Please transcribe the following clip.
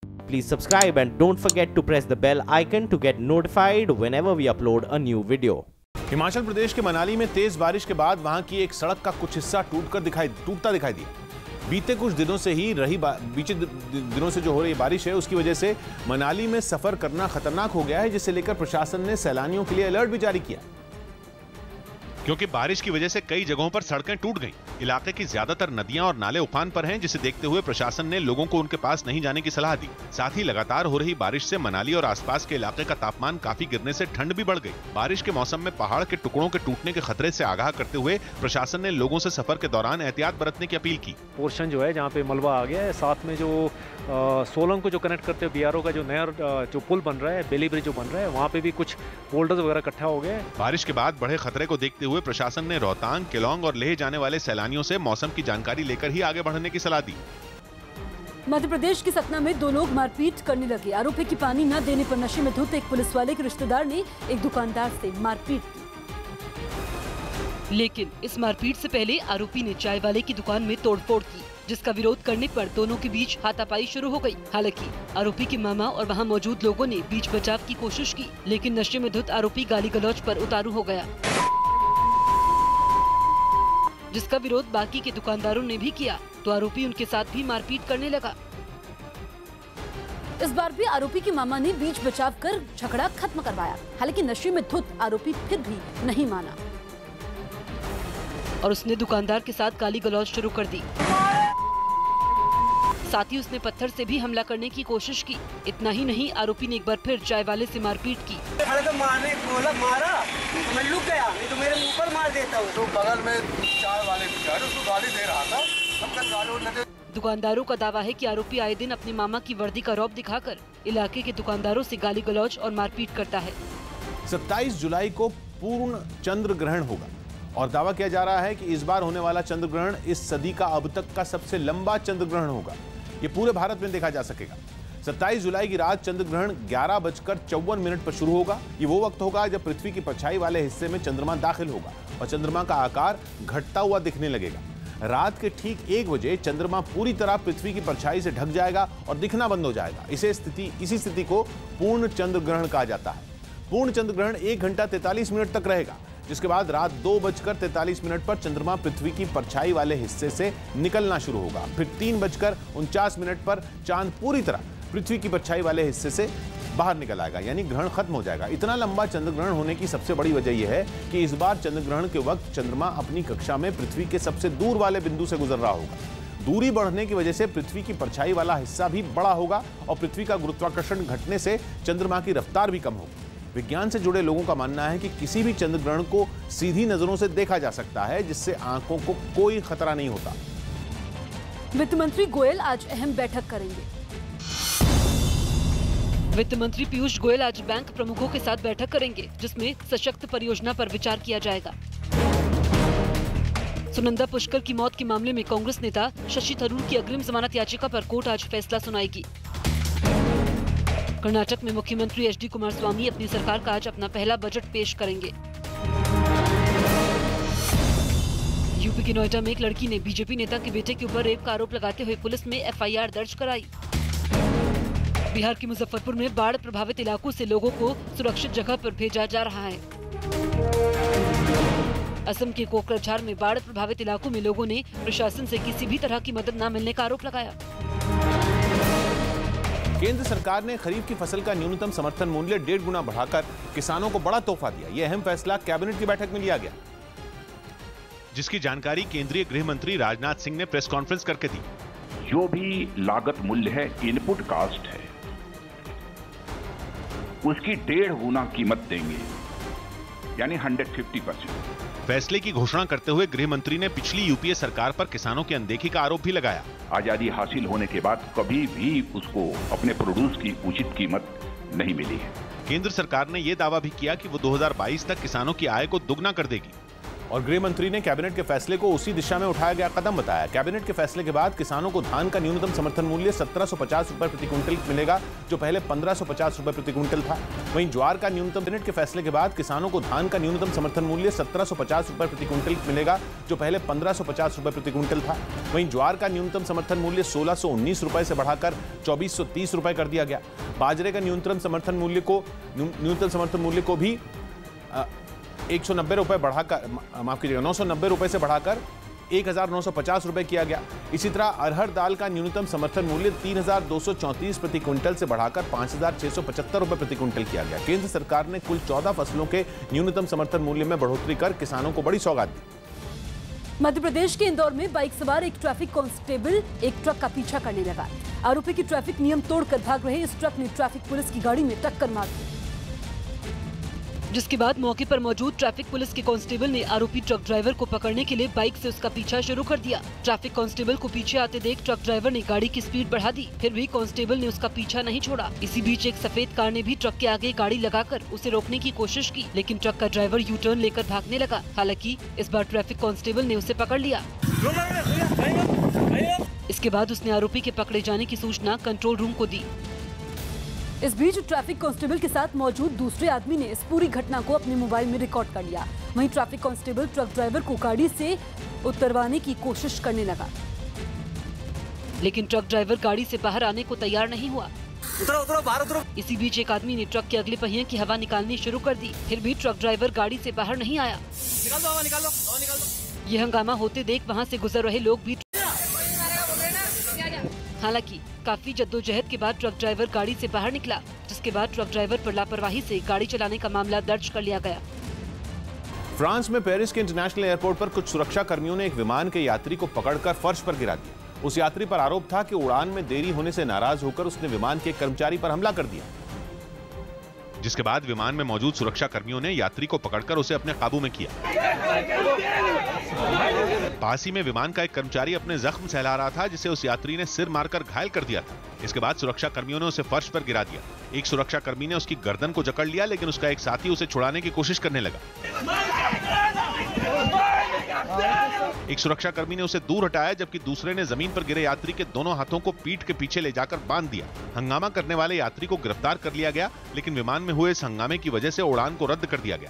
Please subscribe and don't forget to press the bell icon to get notified whenever we upload a new video. Himachal Pradesh के मनाली में तेज बारिश के बाद वहां की एक सड़क का कुछ हिस्सा टूटता दिखाई दिया। बीते कुछ दिनों से जो हो रही बारिश है उसकी वजह से मनाली में सफर करना खतरनाक हो गया है, जिसे लेकर प्रशासन ने सैलानियों के लिए अलर्ट भी जारी किया। क्योंकि बारिश की वजह से कई जगहों पर सड़कें टूट गईं। इलाके की ज्यादातर नदियां और नाले उफान पर हैं, जिसे देखते हुए प्रशासन ने लोगों को उनके पास नहीं जाने की सलाह दी। साथ ही लगातार हो रही बारिश से मनाली और आसपास के इलाके का तापमान काफी गिरने से ठंड भी बढ़ गई। बारिश के मौसम में पहाड़ के टुकड़ों के टूटने के खतरे से आगाह करते हुए प्रशासन ने लोगों से सफर के दौरान एहतियात बरतने की अपील की। पोर्शन जो है जहाँ पे मलबा आ गया है, साथ में जो सोलंग को जो कनेक्ट करते हुए बीआरओ का जो नया जो पुल बन रहा है, बेली ब्रिज जो बन रहा है, वहाँ पे भी कुछ बोल्डर्स वगैरह इकट्ठा हो गए। बारिश के बाद बढ़े खतरे को देखते हुए प्रशासन ने रोहतांग, केलोंग और लेह जाने वाले सैलानियों से मौसम की जानकारी लेकर ही आगे बढ़ने की सलाह दी। मध्य प्रदेश के सतना में 2 लोग मारपीट करने लगे। आरोपी की पानी न देने पर नशे में धुत एक पुलिस वाले के रिश्तेदार ने एक दुकानदार से मारपीट की। लेकिन इस मारपीट से पहले आरोपी ने चाय वाले की दुकान में तोड़फोड़ की, जिसका विरोध करने पर दोनों के बीच हाथापाई शुरू हो गई। हालांकि आरोपी के मामा और वहां मौजूद लोगों ने बीच बचाव की कोशिश की, लेकिन नशे में धुत आरोपी गाली गलौज पर उतारू हो गया, जिसका विरोध बाकी के दुकानदारों ने भी किया, तो आरोपी उनके साथ भी मारपीट करने लगा। इस बार भी आरोपी के मामा ने बीच बचाव कर झगड़ा खत्म करवाया। हालांकि नशे में धुत आरोपी फिर भी नहीं माना और उसने दुकानदार के साथ गाली गलौज शुरू कर दी। साथ ही उसने पत्थर से भी हमला करने की कोशिश की। इतना ही नहीं, आरोपी ने एक बार फिर चाय वाले से मारपीट की। तो मारने बोला, मारा तो मैं लुक गया, नहीं तो मेरे मुंह पर मार देता हूँ। तो बगल में चाय वाले उसको गाली दे रहा था, दुकानदारों का दावा है कि आरोपी आए दिन अपने मामा की वर्दी का रौब दिखाकर इलाके के दुकानदारों से गाली गलौज और मारपीट करता है। 27 जुलाई को पूर्ण चंद्र ग्रहण होगा और दावा किया जा रहा है कि इस बार होने वाला चंद्र ग्रहण इस सदी का अब तक का सबसे लंबा चंद्र ग्रहण होगा। ये पूरे भारत में देखा जा सकेगा। 27 जुलाई की रात चंद्र ग्रहण 11:54 पर शुरू होगा। ये वो वक्त होगा जब पृथ्वी की परछाई वाले हिस्से में चंद्रमा दाखिल होगा और चंद्रमा का आकार घटता हुआ दिखने लगेगा। रात के ठीक 1 बजे चंद्रमा पूरी तरह पृथ्वी की परछाई से ढक जाएगा और दिखना बंद हो जाएगा। इसी स्थिति को पूर्ण चंद्र ग्रहण कहा जाता है। पूर्ण चंद्र ग्रहण 1 घंटा 43 मिनट तक रहेगा, जिसके बाद रात 2:43 पर चंद्रमा पृथ्वी की परछाई वाले हिस्से से निकलना शुरू होगा। फिर 3:49 पर चांद पूरी तरह पृथ्वी की परछाई वाले हिस्से से बाहर निकल आएगा, यानी ग्रहण खत्म हो जाएगा। इतना लंबा चंद्र ग्रहण होने की सबसे बड़ी वजह यह है कि इस बार चंद्र ग्रहण के वक्त चंद्रमा अपनी कक्षा में पृथ्वी के सबसे दूर वाले बिंदु से गुजर रहा होगा। दूरी बढ़ने की वजह से पृथ्वी की परछाई वाला हिस्सा भी बड़ा होगा और पृथ्वी का गुरुत्वाकर्षण घटने से चंद्रमा की रफ्तार भी कम होगी। विज्ञान से जुड़े लोगों का मानना है कि किसी भी चंद्र ग्रहण को सीधी नजरों से देखा जा सकता है, जिससे आंखों को कोई खतरा नहीं होता। वित्त मंत्री गोयल आज अहम बैठक करेंगे। वित्त मंत्री पीयूष गोयल आज बैंक प्रमुखों के साथ बैठक करेंगे, जिसमें सशक्त परियोजना पर विचार किया जाएगा। सुनंदा पुष्कर की मौत के मामले में कांग्रेस नेता शशि थरूर की अग्रिम जमानत याचिका पर कोर्ट आज फैसला सुनाएगी। कर्नाटक में मुख्यमंत्री एचडी कुमारस्वामी अपनी सरकार का आज अपना पहला बजट पेश करेंगे। यूपी के नोएडा में एक लड़की ने बीजेपी नेता के बेटे के ऊपर रेप का आरोप लगाते हुए पुलिस में एफआईआर दर्ज कराई। बिहार के मुजफ्फरपुर में बाढ़ प्रभावित इलाकों से लोगों को सुरक्षित जगह पर भेजा जा रहा है। असम के कोकराझार में बाढ़ प्रभावित इलाकों में लोगों ने प्रशासन से किसी भी तरह की मदद न मिलने का आरोप लगाया। केंद्र सरकार ने खरीफ की फसल का न्यूनतम समर्थन मूल्य 1.5 गुना बढ़ाकर किसानों को बड़ा तोहफा दिया। यह अहम फैसला कैबिनेट की बैठक में लिया गया, जिसकी जानकारी केंद्रीय गृह मंत्री राजनाथ सिंह ने प्रेस कॉन्फ्रेंस करके दी। जो भी लागत मूल्य है, इनपुट कास्ट है, उसकी 1.5 गुना कीमत देंगे, यानी 150%। फैसले की घोषणा करते हुए गृह मंत्री ने पिछली यूपीए सरकार पर किसानों की अनदेखी का आरोप भी लगाया। आजादी हासिल होने के बाद कभी भी उसको अपने प्रोड्यूस की उचित कीमत नहीं मिली है। केंद्र सरकार ने यह दावा भी किया कि वो 2022 तक किसानों की आय को दुगना कर देगी। और गृह मंत्री ने कैबिनेट के फैसले को उसी दिशा में उठाया गया कदम बताया। कैबिनेट के फैसले के बाद किसानों को धान का न्यूनतम समर्थन मूल्य 1750 रुपए प्रति क्विंटल मिलेगा, जो पहले 1550 रुपए प्रति क्विंटल था। वहीं ज्वार का न्यूनतम कैबिनेट के फैसले के बाद किसानों को धान का न्यूनतम समर्थन मूल्य 1750 रुपए प्रति क्विंटल मिलेगा, जो पहले 1550 रुपए प्रति क्विंटल था। वहीं ज्वार का न्यूनतम समर्थन मूल्य 1619 रुपए से बढ़ाकर 2430 रुपए कर दिया गया। बाजरे का न्यूनतम समर्थन मूल्य को भी 190 रुपए बढ़ाकर, माफ कीजिएगा, 990 रुपए से बढ़ाकर 1950 रुपए किया गया। इसी तरह अरहर दाल का न्यूनतम समर्थन मूल्य 3234 प्रति क्विंटल से बढ़ाकर 5675 रुपए प्रति क्विंटल किया गया। केंद्र सरकार ने कुल 14 फसलों के न्यूनतम समर्थन मूल्य में बढ़ोतरी कर किसानों को बड़ी सौगात दी। मध्य प्रदेश के इंदौर में बाइक सवार एक ट्रैफिक कांस्टेबल एक ट्रक का पीछा करने लगा। आरोपी की ट्रैफिक नियम तोड़कर भाग रहे इस ट्रक ने ट्रैफिक पुलिस की गाड़ी में टक्कर मार दी, जिसके बाद मौके पर मौजूद ट्रैफिक पुलिस के कांस्टेबल ने आरोपी ट्रक ड्राइवर को पकड़ने के लिए बाइक से उसका पीछा शुरू कर दिया। ट्रैफिक कांस्टेबल को पीछे आते देख ट्रक ड्राइवर ने गाड़ी की स्पीड बढ़ा दी, फिर भी कांस्टेबल ने उसका पीछा नहीं छोड़ा। इसी बीच एक सफेद कार ने भी ट्रक के आगे गाड़ी लगाकर उसे रोकने की कोशिश की, लेकिन ट्रक का ड्राइवर यू टर्न लेकर भागने लगा। हालांकि इस बार ट्रैफिक कांस्टेबल ने उसे पकड़ लिया। इसके बाद उसने आरोपी के पकड़े जाने की सूचना कंट्रोल रूम को दी। इस बीच ट्रैफिक कांस्टेबल के साथ मौजूद दूसरे आदमी ने इस पूरी घटना को अपने मोबाइल में रिकॉर्ड कर लिया। वहीं ट्रैफिक कांस्टेबल ट्रक ड्राइवर को गाड़ी से उतरवाने की कोशिश करने लगा, लेकिन ट्रक ड्राइवर गाड़ी से बाहर आने को तैयार नहीं हुआ। उतरो बाहर उतरो। इसी बीच एक आदमी ने ट्रक के अगले पहिए की हवा निकालनी शुरू कर दी, फिर भी ट्रक ड्राइवर गाड़ी से बाहर नहीं आया। निकाल दो, हवा निकाल दो। यह हंगामा होते देख वहां से गुजर रहे लोग भी। हालांकि काफी जद्दोजहद के बाद ट्रक ड्राइवर गाड़ी से बाहर निकला, जिसके बाद ट्रक ड्राइवर पर लापरवाही से गाड़ी चलाने का मामला दर्ज कर लिया गया। फ्रांस में पेरिस के इंटरनेशनल एयरपोर्ट पर कुछ सुरक्षा कर्मियों ने एक विमान के यात्री को पकड़कर फर्श पर गिरा दिया। उस यात्री पर आरोप था कि उड़ान में देरी होने से नाराज होकर उसने विमान के कर्मचारी पर हमला कर दिया, जिसके बाद विमान में मौजूद सुरक्षा कर्मियों ने यात्री को पकड़कर उसे अपने काबू में किया। पास ही में विमान का एक कर्मचारी अपने जख्म सहला रहा था, जिसे उस यात्री ने सिर मारकर घायल कर दिया था। इसके बाद सुरक्षा कर्मियों ने उसे फर्श पर गिरा दिया। एक सुरक्षा कर्मी ने उसकी गर्दन को जकड़ लिया, लेकिन उसका एक साथी उसे छुड़ाने की कोशिश करने लगा। एक सुरक्षा कर्मी ने उसे दूर हटाया, जबकि दूसरे ने जमीन पर गिरे यात्री के दोनों हाथों को पीठ के पीछे ले जाकर बांध दिया। हंगामा करने वाले यात्री को गिरफ्तार कर लिया गया, लेकिन विमान में हुए इस हंगामे की वजह से उड़ान को रद्द कर दिया गया।